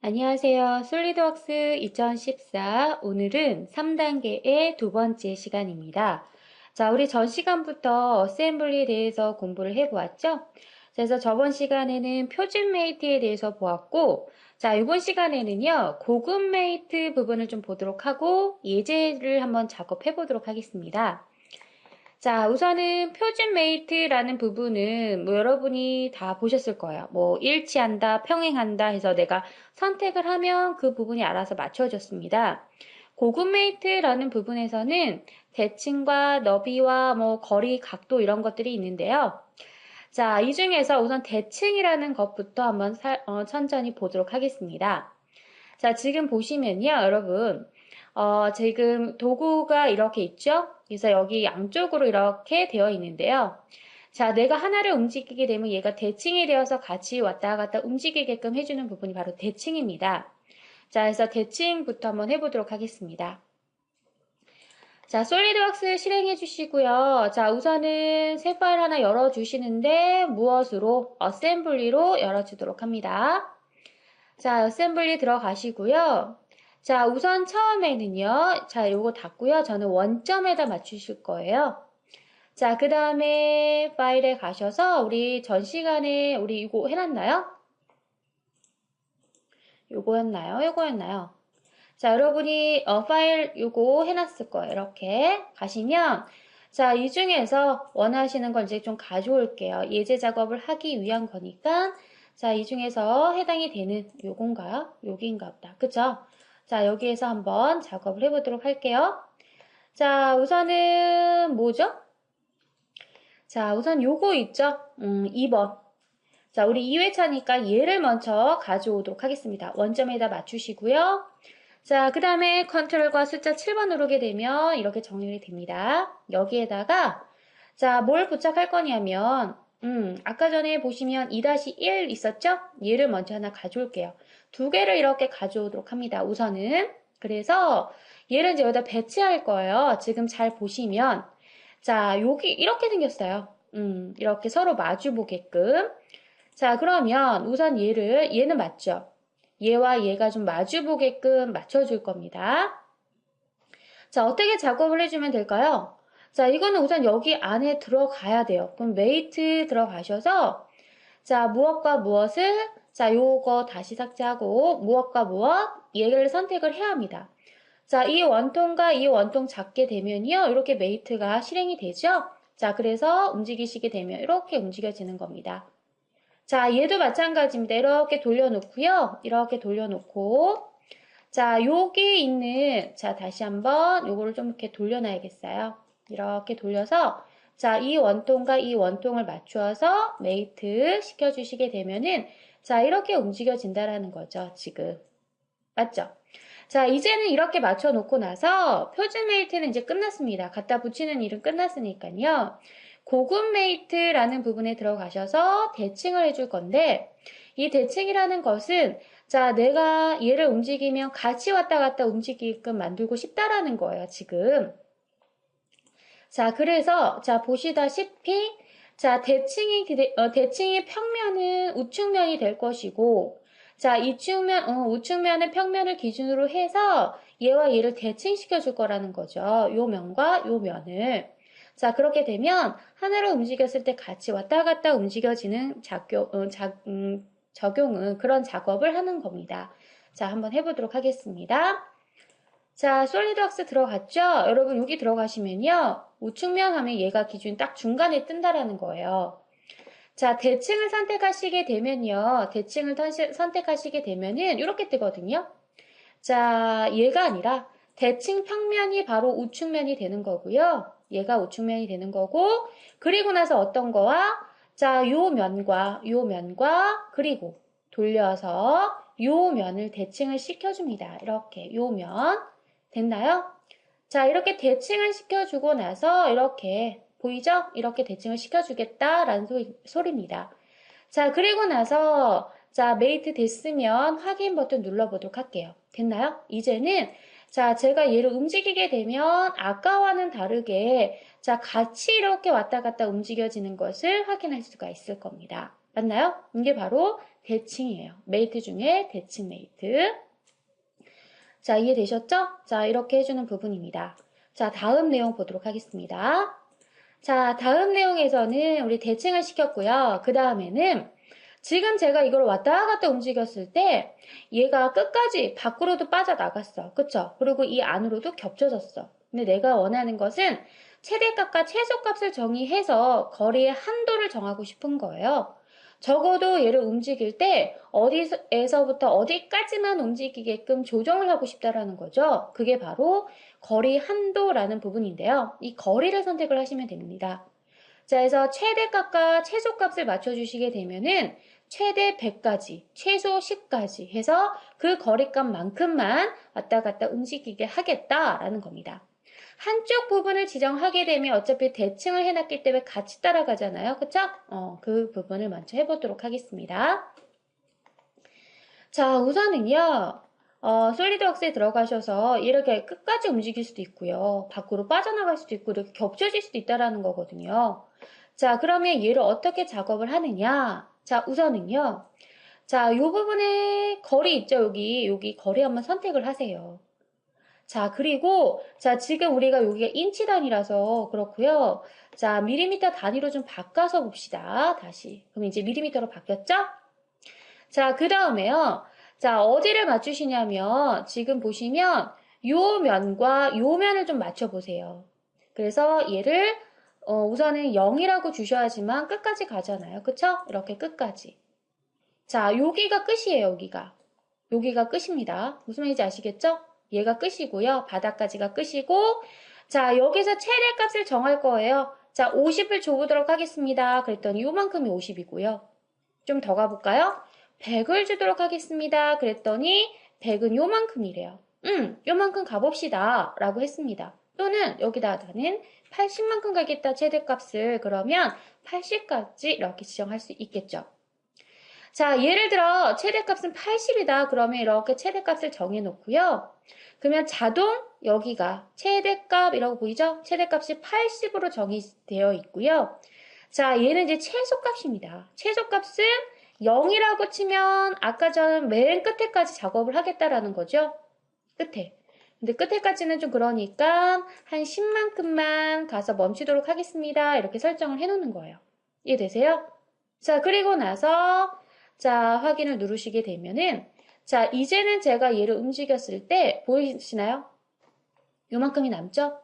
안녕하세요. 솔리드웍스 2014 오늘은 3단계의 두 번째 시간입니다. 자, 우리 전 시간부터 어셈블리에 대해서 공부를 해보았죠? 그래서 저번 시간에는 표준 메이트에 대해서 보았고, 자, 이번 시간에는요, 고급 메이트 부분을 좀 보도록 하고 예제를 한번 작업해 보도록 하겠습니다. 자, 우선은 표준 메이트라는 부분은 여러분이 다 보셨을 거예요. 일치한다, 평행한다 해서 내가 선택을 하면 그 부분이 알아서 맞춰졌습니다. 고급 메이트라는 부분에서는 대칭과 너비와 거리, 각도 이런 것들이 있는데요. 자, 이 중에서 우선 대칭이라는 것부터 한번 천천히 보도록 하겠습니다. 자, 지금 보시면요, 여러분. 지금 도구가 이렇게 있죠? 그래서 여기 양쪽으로 이렇게 되어 있는데요. 자, 내가 하나를 움직이게 되면 얘가 대칭이 되어서 같이 왔다 갔다 움직이게끔 해주는 부분이 바로 대칭입니다. 자, 그래서 대칭부터 한번 해보도록 하겠습니다. 자, 솔리드웍스 실행해 주시고요. 자, 우선은 새 파일 하나 열어주시는데 무엇으로? 어셈블리로 열어주도록 합니다. 자, 어셈블리 들어가시고요. 자, 우선 처음에는요. 자, 요거 닫고요. 저는 원점에다 맞추실 거예요. 자, 그 다음에 파일에 가셔서 우리 전 시간에 우리 이거 해놨나요? 요거였나요? 요거였나요? 자, 여러분이 파일 요거 해놨을 거예요. 이렇게 가시면 자, 이 중에서 원하시는 걸 이제 좀 가져올게요. 예제 작업을 하기 위한 거니까 자, 이 중에서 해당이 되는 요건가요? 여기인가 보다. 그쵸? 자, 여기에서 한번 작업을 해보도록 할게요. 자, 우선은 뭐죠? 자, 우선 요거 있죠? 2번. 자, 우리 2회차니까 얘를 먼저 가져오도록 하겠습니다. 원점에다 맞추시고요. 자, 그 다음에 컨트롤과 숫자 7번 누르게 되면 이렇게 정렬이 됩니다. 여기에다가 자, 뭘 부착할 거냐면 아까 전에 보시면 2-1 있었죠? 얘를 먼저 하나 가져올게요. 두 개를 이렇게 가져오도록 합니다. 우선은. 그래서 얘를 이제 여기다 배치할 거예요. 지금 잘 보시면. 자, 여기 이렇게 생겼어요. 이렇게 서로 마주 보게끔. 자, 그러면 우선 얘는 맞죠? 얘와 얘가 좀 마주 보게끔 맞춰줄 겁니다. 자, 어떻게 작업을 해주면 될까요? 자, 이거는 우선 여기 안에 들어가야 돼요. 그럼 메이트 들어가셔서 자, 무엇과 무엇을 자, 요거 다시 삭제하고 무엇과 무엇 얘를 선택을 해야 합니다. 자, 이 원통과 이 원통 잡게 되면요. 이렇게 메이트가 실행이 되죠? 자, 그래서 움직이시게 되면 이렇게 움직여지는 겁니다. 자, 얘도 마찬가지입니다. 이렇게 돌려놓고요. 이렇게 돌려놓고 자, 여기 있는 자, 다시 한번 요거를 좀 이렇게 돌려놔야겠어요. 이렇게 돌려서 자, 이 원통과 이 원통을 맞추어서 메이트 시켜주시게 되면은 자, 이렇게 움직여진다라는 거죠, 지금. 맞죠? 자, 이제는 이렇게 맞춰놓고 나서 표준 메이트는 이제 끝났습니다. 갖다 붙이는 일은 끝났으니까요. 고급 메이트라는 부분에 들어가셔서 대칭을 해줄 건데 이 대칭이라는 것은 자, 내가 얘를 움직이면 같이 왔다 갔다 움직이게끔 만들고 싶다라는 거예요, 지금. 자, 그래서 자, 보시다시피 자, 대칭의 평면은 우측면이 될 것이고 자, 우측면의 평면을 기준으로 해서 얘와 얘를 대칭시켜 줄 거라는 거죠. 요 면과 요 면을. 자, 그렇게 되면 하나를 움직였을 때 같이 왔다 갔다 움직여지는 적용은 그런 작업을 하는 겁니다. 자, 한번 해보도록 하겠습니다. 자, 솔리드웍스 들어갔죠? 여러분 여기 들어가시면요. 우측면 하면 얘가 기준 딱 중간에 뜬다라는 거예요. 자, 대칭을 선택하시게 되면요. 대칭을 선택하시게 되면은 이렇게 뜨거든요. 자, 얘가 아니라 대칭 평면이 바로 우측면이 되는 거고요. 얘가 우측면이 되는 거고 그리고 나서 어떤 거와 자, 요 면과 그리고 돌려서 요 면을 대칭을 시켜줍니다. 이렇게 요 면 됐나요? 자, 이렇게 대칭을 시켜주고 나서 이렇게 보이죠? 이렇게 대칭을 시켜주겠다라는 소리입니다. 자, 그리고 나서 자, 메이트 됐으면 확인 버튼 눌러보도록 할게요. 됐나요? 이제는 자, 제가 얘를 움직이게 되면 아까와는 다르게 자, 같이 이렇게 왔다 갔다 움직여지는 것을 확인할 수가 있을 겁니다. 맞나요? 이게 바로 대칭이에요. 메이트 중에 대칭 메이트. 자, 이해되셨죠? 자, 이렇게 해주는 부분입니다. 자, 다음 내용 보도록 하겠습니다. 자, 다음 내용에서는 우리 대칭을 시켰고요. 그 다음에는 지금 제가 이걸 왔다 갔다 움직였을 때 얘가 끝까지 밖으로도 빠져나갔어. 그쵸? 그리고 이 안으로도 겹쳐졌어. 근데 내가 원하는 것은 최대값과 최소값을 정의해서 거리의 한도를 정하고 싶은 거예요. 적어도 얘를 움직일 때 어디에서부터 어디까지만 움직이게끔 조정을 하고 싶다라는 거죠. 그게 바로 거리 한도라는 부분인데요. 이 거리를 선택을 하시면 됩니다. 자, 그래서 최대값과 최소값을 맞춰주시게 되면은 최대 100까지, 최소 10까지 해서 그 거리값만큼만 왔다 갔다 움직이게 하겠다라는 겁니다. 한쪽 부분을 지정하게 되면 어차피 대칭을 해놨기 때문에 같이 따라가잖아요. 그쵸? 그 부분을 먼저 해보도록 하겠습니다. 자, 우선은요. 솔리드웍스에 들어가셔서 이렇게 끝까지 움직일 수도 있고요. 밖으로 빠져나갈 수도 있고 이렇게 겹쳐질 수도 있다라는 거거든요. 자, 그러면 얘를 어떻게 작업을 하느냐? 자, 우선은요. 자, 요 부분에 거리 있죠? 여기 거리 한번 선택을 하세요. 자, 그리고 자, 지금 우리가 여기가 인치 단위라서 그렇고요. 자, 밀리미터 단위로 좀 바꿔서 봅시다. 다시. 그럼 이제 밀리미터로 바뀌었죠? 자, 그 다음에요. 자, 어디를 맞추시냐면 지금 보시면 요 면과 요 면을 좀 맞춰보세요. 그래서 얘를 우선은 0이라고 주셔야지만 끝까지 가잖아요. 그쵸? 이렇게 끝까지. 자, 여기가 끝이에요. 여기가 끝입니다. 무슨 말인지 아시겠죠? 얘가 끝이고요. 바닥까지가 끝이고 자, 여기서 최대값을 정할 거예요. 자, 50을 줘보도록 하겠습니다. 그랬더니 요만큼이 50이고요. 좀 더 가볼까요? 100을 주도록 하겠습니다. 그랬더니 100은 요만큼이래요. 요만큼 가봅시다. 라고 했습니다. 또는 여기다 나는 80만큼 가겠다. 최대값을. 그러면 80까지 이렇게 지정할 수 있겠죠. 자, 예를 들어 최대값은 80이다. 그러면 이렇게 최대값을 정해놓고요. 그러면 자동 여기가 최대값이라고 보이죠? 최대값이 80으로 정의되어 있고요. 자, 얘는 이제 최소값입니다. 최소값은 0이라고 치면 아까 전 맨 끝에까지 작업을 하겠다라는 거죠. 끝에. 근데 끝에까지는 좀 그러니까 한 10만큼만 가서 멈추도록 하겠습니다. 이렇게 설정을 해놓는 거예요. 이해되세요? 자, 그리고 나서 자, 확인을 누르시게 되면은 자, 이제는 제가 얘를 움직였을 때 보이시나요? 요만큼이 남죠?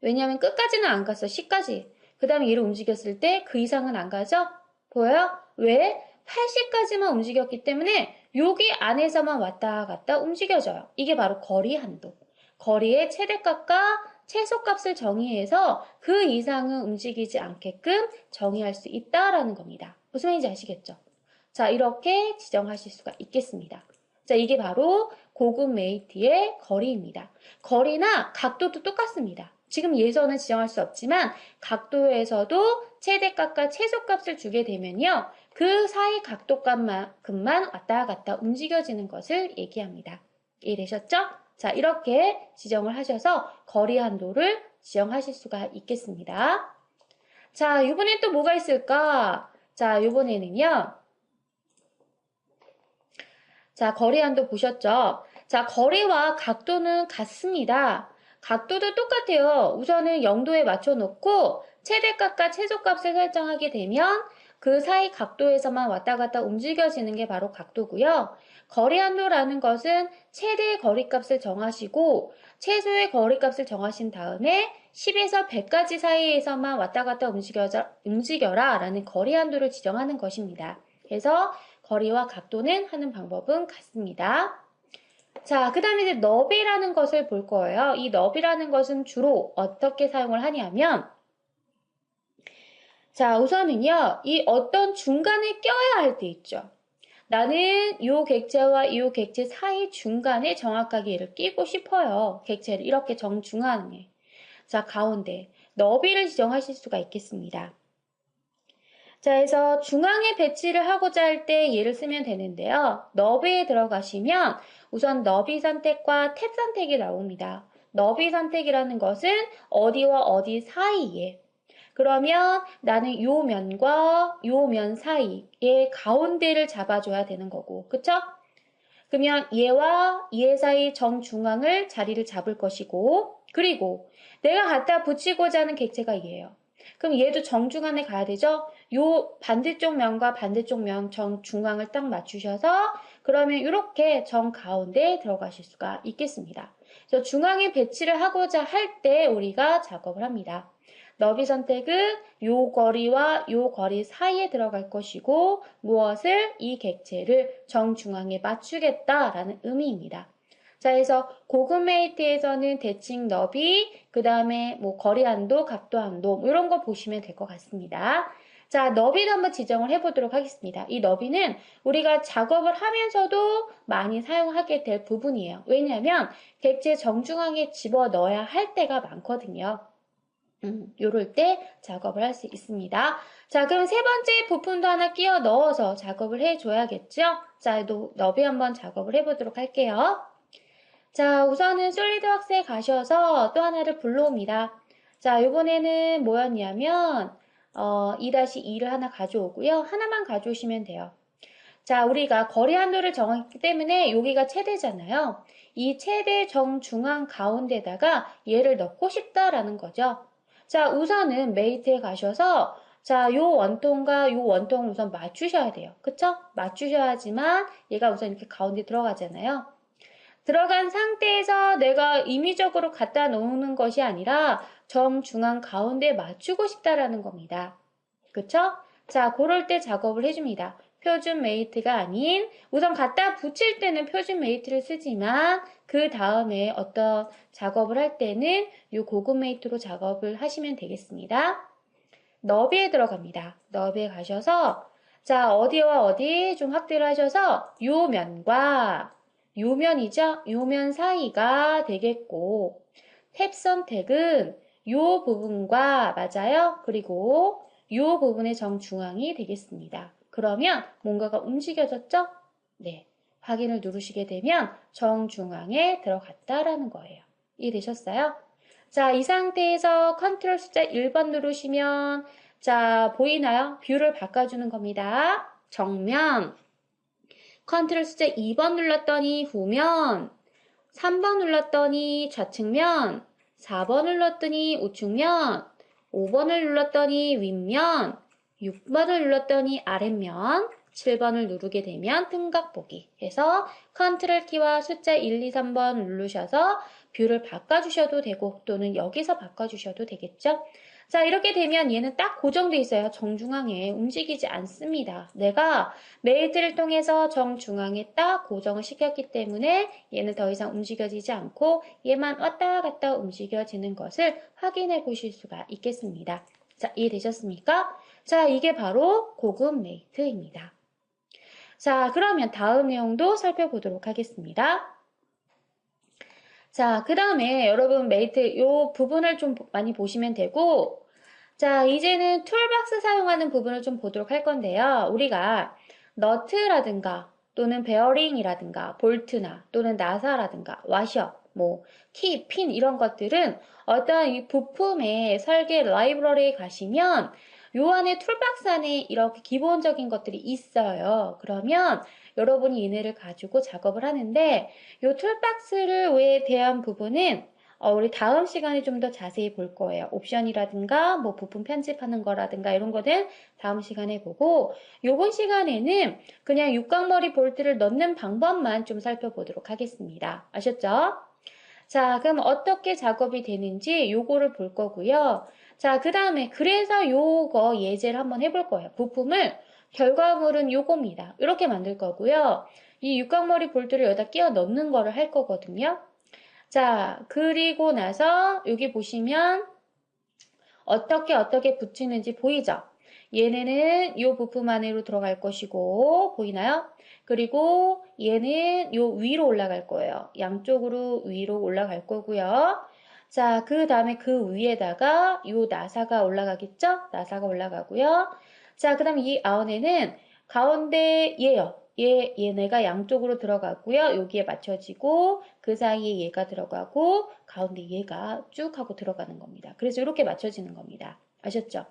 왜냐하면 끝까지는 안 갔어. 10까지. 그 다음에 얘를 움직였을 때 그 이상은 안 가죠? 보여요? 왜? 80까지만 움직였기 때문에 여기 안에서만 왔다 갔다 움직여져요. 이게 바로 거리 한도. 거리의 최대값과 최소값을 정의해서 그 이상은 움직이지 않게끔 정의할 수 있다라는 겁니다. 무슨 말인지 아시겠죠? 자, 이렇게 지정하실 수가 있겠습니다. 자, 이게 바로 고급 메이트의 거리입니다. 거리나 각도도 똑같습니다. 지금 예서는 지정할 수 없지만 각도에서도 최대값과 최소값을 주게 되면요. 그 사이 각도값만큼만 왔다 갔다 움직여지는 것을 얘기합니다. 이해되셨죠? 자, 이렇게 지정을 하셔서 거리 한도를 지정하실 수가 있겠습니다. 자, 이번엔 또 뭐가 있을까? 자, 이번에는요. 자, 거리 한도 보셨죠? 자, 거리와 각도는 같습니다. 각도도 똑같아요. 우선은 0도에 맞춰놓고 최대값과 최소값을 설정하게 되면 그 사이 각도에서만 왔다 갔다 움직여지는 게 바로 각도고요. 거리 한도라는 것은 최대의 거리값을 정하시고 최소의 거리값을 정하신 다음에 10에서 100까지 사이에서만 왔다 갔다 움직여라 라는 거리 한도를 지정하는 것입니다. 그래서 거리와 각도는 하는 방법은 같습니다. 자, 그 다음에 이제 너비라는 것을 볼 거예요. 이 너비라는 것은 주로 어떻게 사용을 하냐면 자, 우선은요. 이 어떤 중간에 껴야 할 때 있죠. 나는 이 객체와 이 객체 사이 중간에 정확하게 얘를 끼고 싶어요. 객체를 이렇게 정중앙에. 자, 가운데 너비를 지정하실 수가 있겠습니다. 자, 그래서 중앙에 배치를 하고자 할 때 얘를 쓰면 되는데요. 너비에 들어가시면 우선 너비 선택과 탭 선택이 나옵니다. 너비 선택이라는 것은 어디와 어디 사이에 그러면 나는 요 면과 요 면 사이의 가운데를 잡아줘야 되는 거고, 그쵸? 그러면 얘와 얘 사이 정중앙을 자리를 잡을 것이고, 그리고 내가 갖다 붙이고자 하는 객체가 얘예요. 그럼 얘도 정중앙에 가야 되죠? 요 반대쪽 면과 반대쪽 면 정중앙을 딱 맞추셔서 그러면 이렇게 정 가운데에 들어가실 수가 있겠습니다. 그래서 중앙에 배치를 하고자 할 때 우리가 작업을 합니다. 너비 선택은 요 거리와 요 거리 사이에 들어갈 것이고 무엇을? 이 객체를 정중앙에 맞추겠다라는 의미입니다. 자, 그래서 고급메이트에서는 대칭 너비, 그 다음에 뭐 거리 한도, 각도 한도 뭐 이런 거 보시면 될 것 같습니다. 자, 너비도 한번 지정을 해보도록 하겠습니다. 이 너비는 우리가 작업을 하면서도 많이 사용하게 될 부분이에요. 왜냐하면 객체 정중앙에 집어넣어야 할 때가 많거든요. 요럴 때 작업을 할 수 있습니다. 자, 그럼 세 번째 부품도 하나 끼워 넣어서 작업을 해줘야겠죠? 자, 너비 한번 작업을 해보도록 할게요. 자, 우선은 솔리드웍스에 가셔서 또 하나를 불러옵니다. 자, 이번에는 뭐였냐면 2-2를 하나 가져오고요. 하나만 가져오시면 돼요. 자, 우리가 거리 한도를 정했기 때문에 여기가 최대잖아요. 이 최대 정중앙 가운데다가 얘를 넣고 싶다라는 거죠. 자, 우선은 메이트에 가셔서 자, 요 원통과 요 원통을 우선 맞추셔야 돼요. 그쵸? 맞추셔야지만 얘가 우선 이렇게 가운데 들어가잖아요. 들어간 상태에서 내가 임의적으로 갖다 놓는 것이 아니라 정중앙 가운데에 맞추고 싶다라는 겁니다. 그쵸? 자, 그럴 때 작업을 해줍니다. 표준 메이트가 아닌 우선 갖다 붙일 때는 표준 메이트를 쓰지만 그 다음에 어떤 작업을 할 때는 이 고급 메이트로 작업을 하시면 되겠습니다. 너비에 들어갑니다. 너비에 가셔서 자, 어디와 어디 좀 확대를 하셔서 요 면과 요 면이죠? 요 면 사이가 되겠고 탭 선택은 요 부분과 맞아요? 그리고 요 부분의 정중앙이 되겠습니다. 그러면 뭔가가 움직여졌죠? 네. 확인을 누르시게 되면 정중앙에 들어갔다라는 거예요. 이해되셨어요? 자, 이 상태에서 컨트롤 숫자 1번 누르시면 자, 보이나요? 뷰를 바꿔주는 겁니다. 정면 컨트롤 숫자 2번 눌렀더니 후면 3번 눌렀더니 좌측면 4번 눌렀더니 우측면 5번을 눌렀더니 윗면 6번을 눌렀더니 아랫면 7번을 누르게 되면 등각 보기 해서 컨트롤 키와 숫자 1, 2, 3번 누르셔서 뷰를 바꿔주셔도 되고 또는 여기서 바꿔주셔도 되겠죠. 자, 이렇게 되면 얘는 딱 고정돼 있어요. 정중앙에 움직이지 않습니다. 내가 메이트를 통해서 정중앙에 딱 고정을 시켰기 때문에 얘는 더 이상 움직여지지 않고 얘만 왔다 갔다 움직여지는 것을 확인해 보실 수가 있겠습니다. 자, 이해되셨습니까? 자, 이게 바로 고급 메이트입니다. 자, 그러면 다음 내용도 살펴보도록 하겠습니다. 자, 그 다음에 여러분 메이트 이 부분을 좀 많이 보시면 되고 자, 이제는 툴박스 사용하는 부분을 좀 보도록 할 건데요. 우리가 너트라든가 또는 베어링이라든가 볼트나 또는 나사라든가 와셔, 뭐 키, 핀 이런 것들은 어떤 이 부품의 설계 라이브러리에 가시면 요 안에 툴박스 안에 이렇게 기본적인 것들이 있어요. 그러면 여러분이 얘네를 가지고 작업을 하는데 요 툴박스를 대한 부분은 우리 다음 시간에 좀 더 자세히 볼 거예요. 옵션이라든가 뭐 부품 편집하는 거라든가 이런 거는 다음 시간에 보고 요번 시간에는 그냥 육각머리 볼트를 넣는 방법만 좀 살펴보도록 하겠습니다. 아셨죠? 자, 그럼 어떻게 작업이 되는지 요거를 볼 거고요. 자, 그 다음에 그래서 요거 예제를 한번 해볼 거예요. 부품을 결과물은 요겁니다. 이렇게 만들 거고요. 이 육각머리 볼트를 여기다 끼워 넣는 거를 할 거거든요. 자, 그리고 나서 여기 보시면 어떻게 붙이는지 보이죠? 얘네는 이 부품 안으로 들어갈 것이고 보이나요? 그리고 얘는 요 위로 올라갈 거예요. 양쪽으로 위로 올라갈 거고요. 자, 그 다음에 그 위에다가 요 나사가 올라가겠죠? 나사가 올라가고요. 자, 그 다음에 이 아웃에는 가운데 얘요. 얘네가 양쪽으로 들어가고요. 여기에 맞춰지고 그 사이에 얘가 들어가고 가운데 얘가 쭉 하고 들어가는 겁니다. 그래서 이렇게 맞춰지는 겁니다. 아셨죠?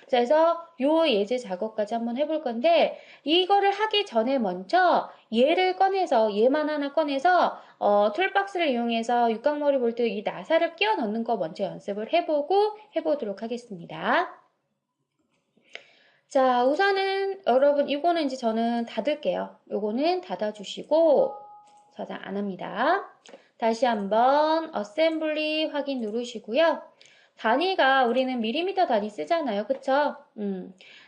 자, 그래서 요 예제 작업까지 한번 해볼 건데 이거를 하기 전에 먼저 얘를 꺼내서 얘만 하나 꺼내서 툴박스를 이용해서 육각머리 볼트 이 나사를 끼워 넣는 거 먼저 연습을 해보도록 하겠습니다. 자, 우선은 여러분 이거는 이제 저는 닫을게요. 요거는 닫아주시고 저장 안 합니다. 다시 한번 어셈블리 확인 누르시고요. 단위가 우리는 밀리미터 단위 쓰잖아요. 그쵸?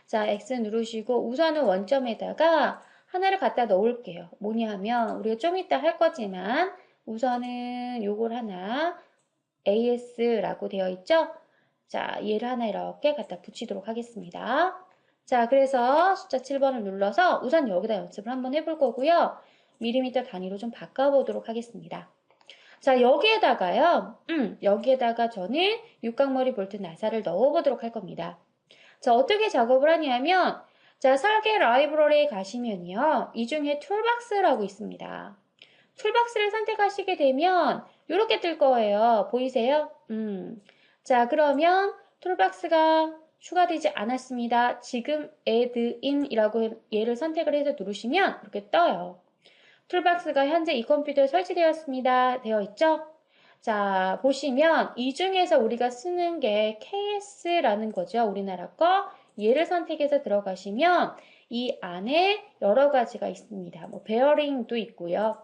자, X 누르시고 우선은 원점에다가 하나를 갖다 넣을게요. 뭐냐 하면 우리가 좀 이따 할 거지만 우선은 요걸 하나 AS라고 되어 있죠? 자, 얘를 하나 이렇게 갖다 붙이도록 하겠습니다. 자, 그래서 숫자 7번을 눌러서 우선 여기다 연습을 한번 해볼 거고요. 밀리미터 단위로 좀 바꿔보도록 하겠습니다. 자, 여기에다가 저는 육각머리 볼트 나사를 넣어보도록 할 겁니다. 자, 어떻게 작업을 하냐면, 자, 설계 라이브러리에 가시면요. 이 중에 툴박스라고 있습니다. 툴박스를 선택하시게 되면, 이렇게 뜰 거예요. 보이세요? 자, 그러면 툴박스가 추가되지 않았습니다. 지금 add in이라고 얘를 선택을 해서 누르시면 이렇게 떠요. 툴박스가 현재 이 컴퓨터에 설치되었습니다. 되어 있죠? 자, 보시면 이 중에서 우리가 쓰는 게 KS라는 거죠. 우리나라 거. 얘를 선택해서 들어가시면 이 안에 여러 가지가 있습니다. 뭐 베어링도 있고요.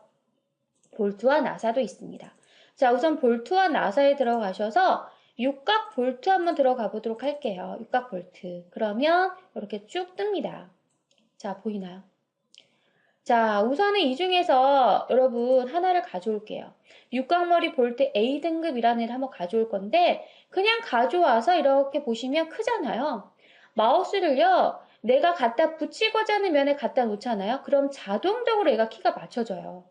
볼트와 나사도 있습니다. 자, 우선 볼트와 나사에 들어가셔서 육각 볼트 한번 들어가 보도록 할게요. 육각 볼트. 그러면 이렇게 쭉 뜹니다. 자, 보이나요? 자, 우선은 이 중에서 여러분 하나를 가져올게요. 육각머리 볼트 A등급이라는 애를 한번 가져올 건데 그냥 가져와서 이렇게 보시면 크잖아요. 마우스를요. 내가 갖다 붙이고자 하는 면에 갖다 놓잖아요. 그럼 자동적으로 얘가 키가 맞춰져요.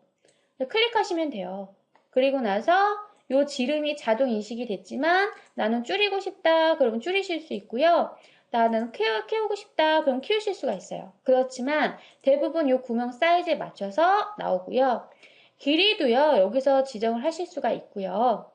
클릭하시면 돼요. 그리고 나서 요 지름이 자동 인식이 됐지만 나는 줄이고 싶다. 그러면 줄이실 수 있고요. 나는 키우고 싶다. 그럼 키우실 수가 있어요. 그렇지만 대부분 요 구멍 사이즈에 맞춰서 나오고요. 길이도요. 여기서 지정을 하실 수가 있고요.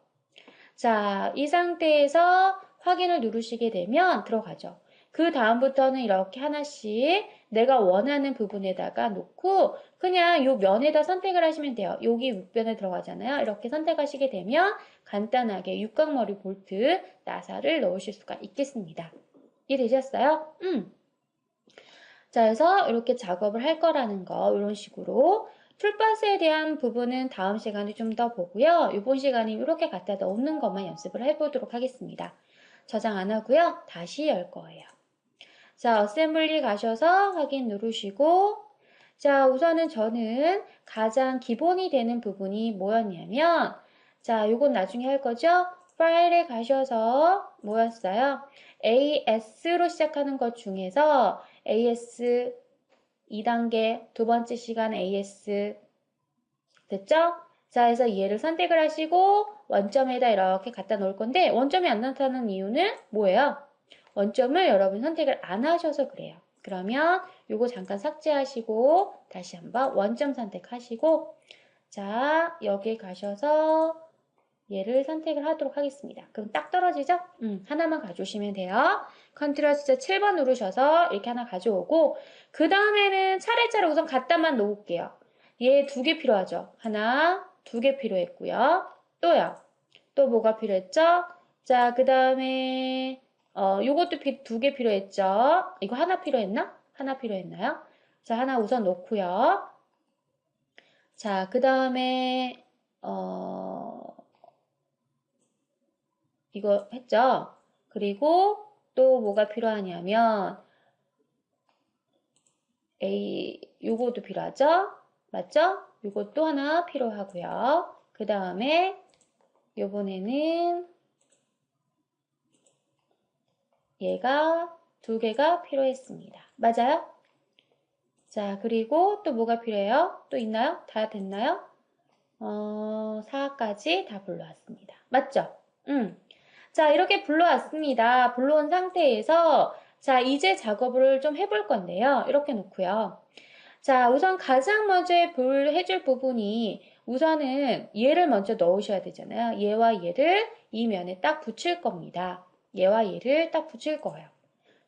자, 이 상태에서 확인을 누르시게 되면 들어가죠. 그 다음부터는 이렇게 하나씩 내가 원하는 부분에다가 놓고 그냥 요 면에다 선택을 하시면 돼요. 여기 윗변에 들어가잖아요. 이렇게 선택하시게 되면 간단하게 육각머리 볼트 나사를 넣으실 수가 있겠습니다. 이해되셨어요? 자, 그래서 이렇게 작업을 할 거라는 거 이런 식으로 툴박스에 대한 부분은 다음 시간에 좀 더 보고요. 이번 시간에 이렇게 갖다 넣는 것만 연습을 해보도록 하겠습니다. 저장 안 하고요. 다시 열 거예요. 자, 어셈블리 가셔서 확인 누르시고 자, 우선은 저는 가장 기본이 되는 부분이 뭐였냐면 자, 요건 나중에 할 거죠? 파일에 가셔서 뭐였어요? AS로 시작하는 것 중에서 AS 2단계 두 번째 시간 AS 됐죠? 자, 그래서 얘를 선택을 하시고 원점에다 이렇게 갖다 놓을 건데 원점이 안 나타나는 이유는 뭐예요? 원점을 여러분 선택을 안 하셔서 그래요. 그러면 요거 잠깐 삭제하시고 다시 한번 원점 선택하시고 자, 여기에 가셔서 얘를 선택을 하도록 하겠습니다. 그럼 딱 떨어지죠? 하나만 가져오시면 돼요. 컨트롤 숫자 7번 누르셔서 이렇게 하나 가져오고 그 다음에는 차례차례 우선 갖다만 놓을게요. 얘 2개 필요하죠? 하나, 2개 필요했고요. 또요. 또 뭐가 필요했죠? 자, 그 다음에 요것도 2개 필요했죠? 이거 하나 필요했나? 하나 필요했나요? 자, 하나 우선 놓고요. 자, 그 다음에 이거 했죠? 그리고 또 뭐가 필요하냐면 요것도 필요하죠? 맞죠? 요것도 하나 필요하고요. 그 다음에 요번에는 얘가 2개가 필요했습니다. 맞아요? 자, 그리고 또 뭐가 필요해요? 또 있나요? 다 됐나요? 4까지 다 불러왔습니다. 맞죠? 자, 이렇게 불러왔습니다. 불러온 상태에서 자, 이제 작업을 좀 해볼 건데요. 이렇게 놓고요. 자, 우선 가장 먼저 해줄 부분이 우선은 얘를 먼저 넣으셔야 되잖아요. 얘와 얘를 이 면에 딱 붙일 겁니다. 얘와 얘를 딱 붙일 거예요.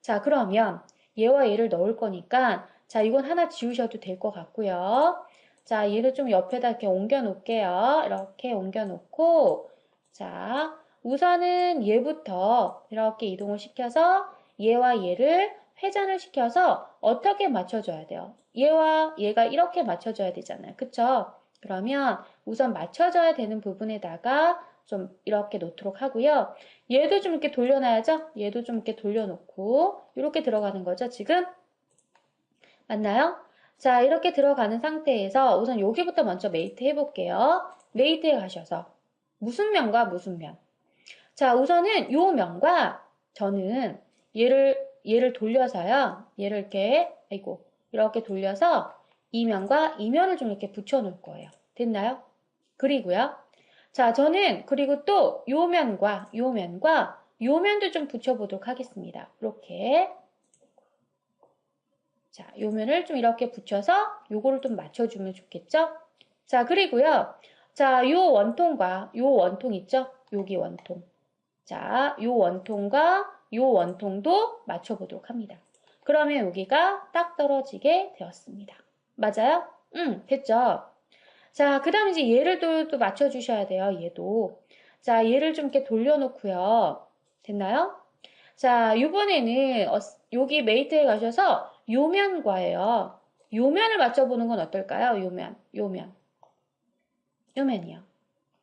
자, 그러면 얘와 얘를 넣을 거니까 자, 이건 하나 지우셔도 될 것 같고요. 자, 얘를 좀 옆에다 이렇게 옮겨 놓을게요. 이렇게 옮겨 놓고 자, 우선은 얘부터 이렇게 이동을 시켜서 얘와 얘를 회전을 시켜서 어떻게 맞춰줘야 돼요? 얘와 얘가 이렇게 맞춰줘야 되잖아요. 그쵸? 그러면 우선 맞춰져야 되는 부분에다가 좀 이렇게 놓도록 하고요. 얘도 좀 이렇게 돌려놔야죠? 얘도 좀 이렇게 돌려놓고 이렇게 들어가는 거죠, 지금? 맞나요? 자, 이렇게 들어가는 상태에서 우선 여기부터 먼저 메이트 해볼게요. 메이트에 가셔서 무슨 면과 무슨 면? 자, 우선은 요 면과 저는 얘를 돌려서요. 얘를 이렇게, 아이고, 이렇게 돌려서 이 면과 이 면을 좀 이렇게 붙여 놓을 거예요. 됐나요? 그리고요. 자, 저는 그리고 또 요 면과 요 면과 요 면도 좀 붙여보도록 하겠습니다. 이렇게. 자, 요 면을 좀 이렇게 붙여서 요거를 좀 맞춰주면 좋겠죠? 자, 그리고요. 자, 요 원통과 요 원통 있죠? 여기 원통. 자, 요 원통과 요 원통도 맞춰보도록 합니다. 그러면 여기가 딱 떨어지게 되었습니다. 맞아요? 됐죠? 자, 그 다음에 이제 얘를 또 맞춰주셔야 돼요. 얘도. 자, 얘를 좀 이렇게 돌려놓고요. 됐나요? 자, 이번에는 여기 메이트에 가셔서 요면과예요. 요면을 맞춰보는 건 어떨까요? 요면. 요면이요.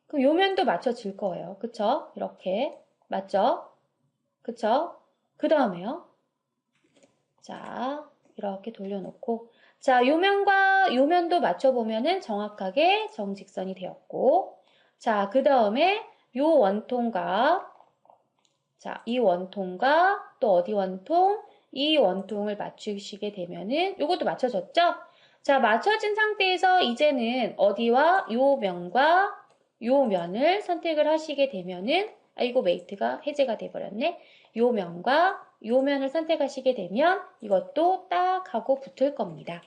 그럼 요면도 맞춰질 거예요. 그쵸? 이렇게. 맞죠? 그쵸? 그 다음에요. 자, 이렇게 돌려놓고. 자, 요면과 요면도 맞춰보면은 정확하게 정직선이 되었고. 자, 그 다음에 요 원통과 자, 이 원통과 또 어디 원통? 이 원통을 맞추시게 되면은 요것도 맞춰졌죠? 자, 맞춰진 상태에서 이제는 어디와 요 면과 요 면을 선택을 하시게 되면은 아이고 메이트가 해제가 돼버렸네. 요 면과 요 면을 선택하시게 되면 이것도 딱 하고 붙을 겁니다.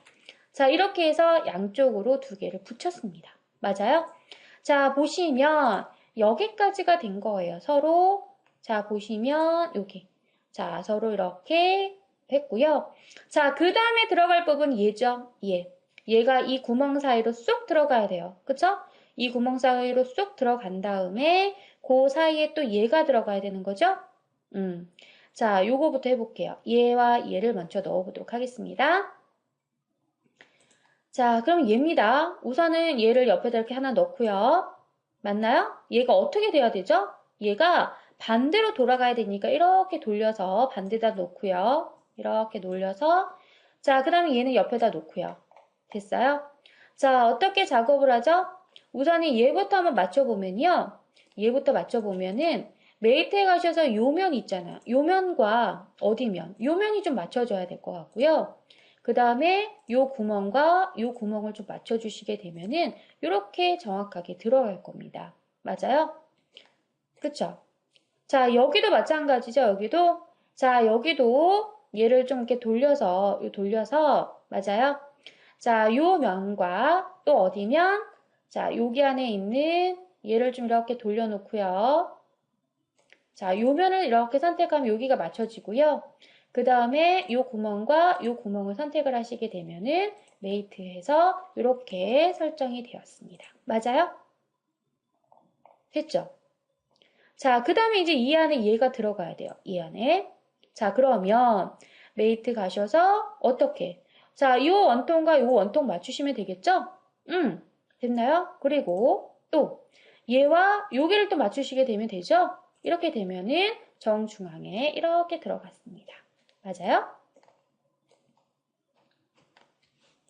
자, 이렇게 해서 양쪽으로 두 개를 붙였습니다. 맞아요? 자, 보시면 여기까지가 된 거예요. 서로 자, 보시면 여기. 자, 서로 이렇게 했고요. 자, 그 다음에 들어갈 부분 얘죠. 얘. 얘가 이 구멍 사이로 쏙 들어가야 돼요. 그쵸? 이 구멍 사이로 쏙 들어간 다음에 그 사이에 또 얘가 들어가야 되는 거죠? 자, 요거부터 해볼게요. 얘와 얘를 먼저 넣어보도록 하겠습니다. 자, 그럼 얘입니다. 우선은 얘를 옆에다 이렇게 하나 넣고요. 맞나요? 얘가 어떻게 돼야 되죠? 얘가 반대로 돌아가야 되니까 이렇게 돌려서 반대다 놓고요. 이렇게 놀려서 자, 그 다음에 얘는 옆에다 놓고요. 됐어요? 자, 어떻게 작업을 하죠? 우선은 얘부터 한번 맞춰보면요. 얘부터 맞춰보면은 메이트에 가셔서 요 면 있잖아요. 요 면과 어디 면? 요 면이 좀 맞춰줘야 될 것 같고요. 그 다음에 요 구멍과 요 구멍을 좀 맞춰주시게 되면은 이렇게 정확하게 들어갈 겁니다. 맞아요? 그쵸? 자, 여기도 마찬가지죠, 여기도. 자, 여기도 얘를 좀 이렇게 돌려서, 맞아요? 자, 요 면과 또 어디면? 자, 여기 안에 있는 얘를 좀 이렇게 돌려놓고요. 자, 요 면을 이렇게 선택하면 여기가 맞춰지고요. 그 다음에 요 구멍과 요 구멍을 선택을 하시게 되면은 메이트해서 이렇게 설정이 되었습니다. 맞아요? 됐죠? 자, 그 다음에 이제 이 안에 얘가 들어가야 돼요. 이 안에. 자, 그러면 메이트 가셔서 어떻게? 자, 요 원통과 요 원통 맞추시면 되겠죠? 됐나요? 그리고 또 얘와 여기를 또 맞추시게 되면 되죠? 이렇게 되면은 정중앙에 이렇게 들어갔습니다. 맞아요?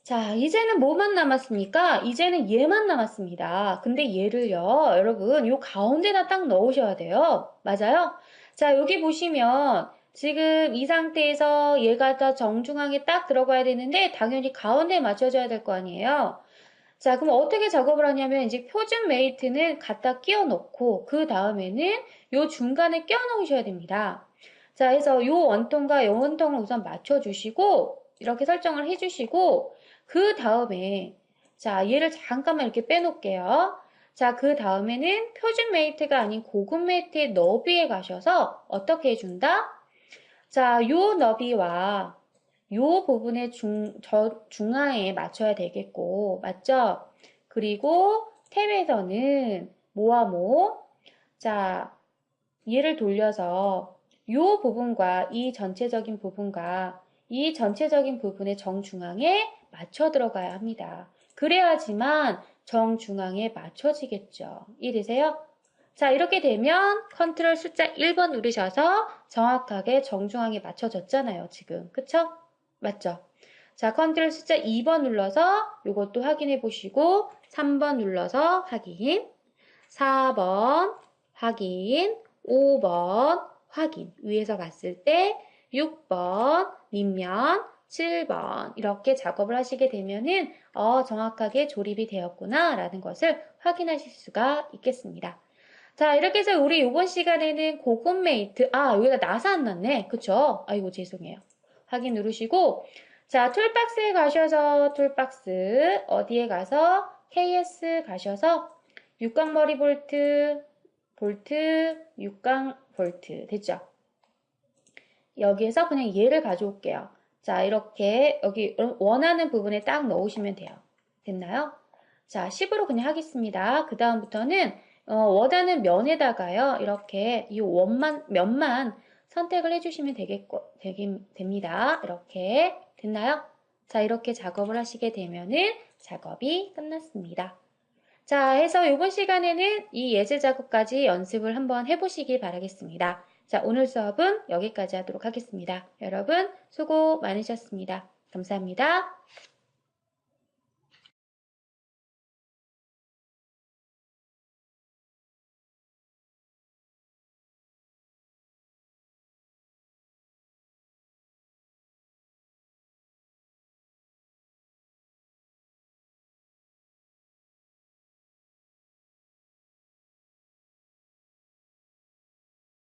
자, 이제는 뭐만 남았습니까? 이제는 얘만 남았습니다. 근데 얘를요, 여러분, 요 가운데다 딱 넣으셔야 돼요. 맞아요? 자, 여기 보시면 지금 이 상태에서 얘가 다 정중앙에 딱 들어가야 되는데 당연히 가운데에 맞춰줘야 될 거 아니에요? 자, 그럼 어떻게 작업을 하냐면 이제 표준 메이트는 갖다 끼워 놓고 그 다음에는 요 중간에 끼워 놓으셔야 됩니다. 자, 그래서 요 원통과 요 원통을 우선 맞춰주시고 이렇게 설정을 해주시고 그 다음에 자, 얘를 잠깐만 이렇게 빼놓을게요. 자, 그 다음에는 표준 메이트가 아닌 고급 메이트의 너비에 가셔서 어떻게 해준다? 자, 요 너비와 요 부분의 중앙에 맞춰야 되겠고, 맞죠? 그리고 탭에서는 뭐와 뭐? 자, 얘를 돌려서 요 부분과 이 전체적인 부분과 이 전체적인 부분의 정중앙에 맞춰 들어가야 합니다. 그래야지만 정중앙에 맞춰지겠죠. 이해되세요? 자, 이렇게 되면 컨트롤 숫자 1번 누르셔서 정확하게 정중앙에 맞춰졌잖아요, 지금. 그쵸? 맞죠? 자, 컨트롤 숫자 2번 눌러서 이것도 확인해 보시고 3번 눌러서 확인, 4번 확인, 5번 확인. 위에서 봤을 때 6번 밑면, 7번 이렇게 작업을 하시게 되면은 정확하게 조립이 되었구나 라는 것을 확인하실 수가 있겠습니다. 자, 이렇게 해서 우리 이번 시간에는 고급 메이트, 여기다 나사 안 났네. 그쵸? 아이고, 죄송해요. 확인 누르시고, 자, 툴박스에 가셔서 툴박스, 어디에 가서 KS 가셔서 육각머리 볼트, 육각 볼트. 됐죠? 여기에서 그냥 얘를 가져올게요. 자, 이렇게 여기 원하는 부분에 딱 넣으시면 돼요. 됐나요? 자, 10으로 그냥 하겠습니다. 그 다음부터는 원하는 면에다가요. 이렇게 이 면만 선택을 해주시면 됩니다. 이렇게 됐나요? 자, 이렇게 작업을 하시게 되면은 작업이 끝났습니다. 자, 해서 이번 시간에는 이 예제 작업까지 연습을 한번 해보시길 바라겠습니다. 자, 오늘 수업은 여기까지 하도록 하겠습니다. 여러분, 수고 많으셨습니다. 감사합니다.